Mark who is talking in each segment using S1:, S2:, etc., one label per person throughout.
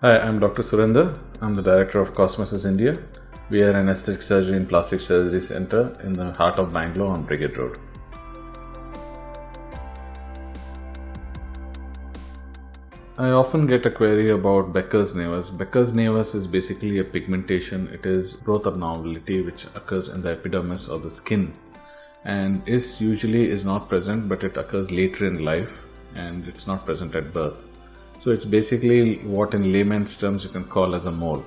S1: Hi, I'm Dr. Surindher. I'm the Director of Cosmesis India. We are an aesthetic surgery and plastic surgery center in the heart of Bangalore on Brigade Road. I often get a query about Becker's nevus. Becker's nevus is basically a pigmentation. It is growth abnormality which occurs in the epidermis or the skin, and usually is not present, but it occurs later in life and it's not present at birth. So it's basically what in layman's terms you can call as a mole.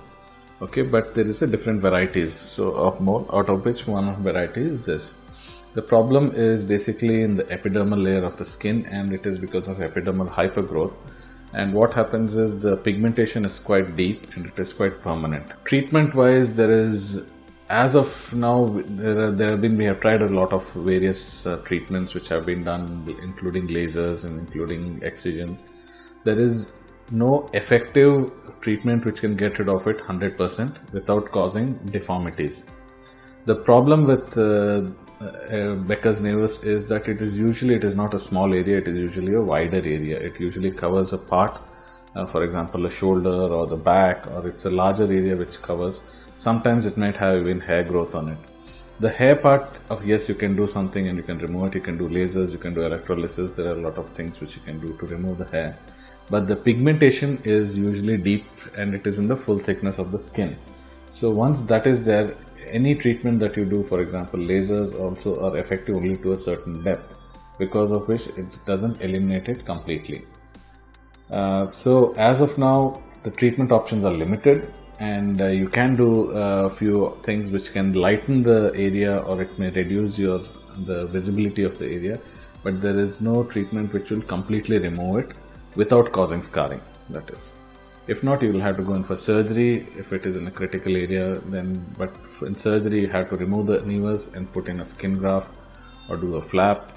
S1: Okay, but there is a different varieties of mole, out of which one variety is this. The problem is basically in the epidermal layer of the skin, and it is because of epidermal hypergrowth. And what happens is the pigmentation is quite deep and it is quite permanent. Treatment wise, there is, as of now, we have tried a lot of various treatments which have been done, including lasers and including excisions. There is no effective treatment which can get rid of it 100% without causing deformities. The problem with Becker's nevus is that it is not a small area, it is usually a wider area. It usually covers a part, for example a shoulder or the back, or it's a larger area which covers. Sometimes it might have even hair growth on it. The hair part of, yes, you can do something and you can remove it, you can do lasers, you can do electrolysis, there are a lot of things which you can do to remove the hair. But the pigmentation is usually deep and it is in the full thickness of the skin. So once that is there, any treatment that you do, for example lasers, also are effective only to a certain depth, because of which it doesn't eliminate it completely. So as of now, the treatment options are limited, and you can do a few things which can lighten the area, or it may reduce the visibility of the area, but there is no treatment which will completely remove it without causing scarring, that is. If not, you will have to go in for surgery if it is in a critical area, but in surgery you have to remove the nevus and put in a skin graft or do a flap,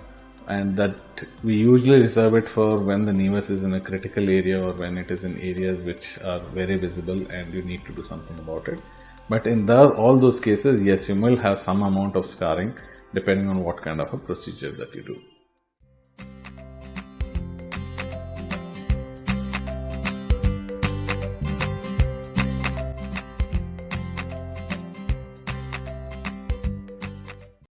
S1: and that we usually reserve it for when the nevus is in a critical area or when it is in areas which are very visible and you need to do something about it. But in all those cases, yes, you will have some amount of scarring depending on what kind of a procedure that you do.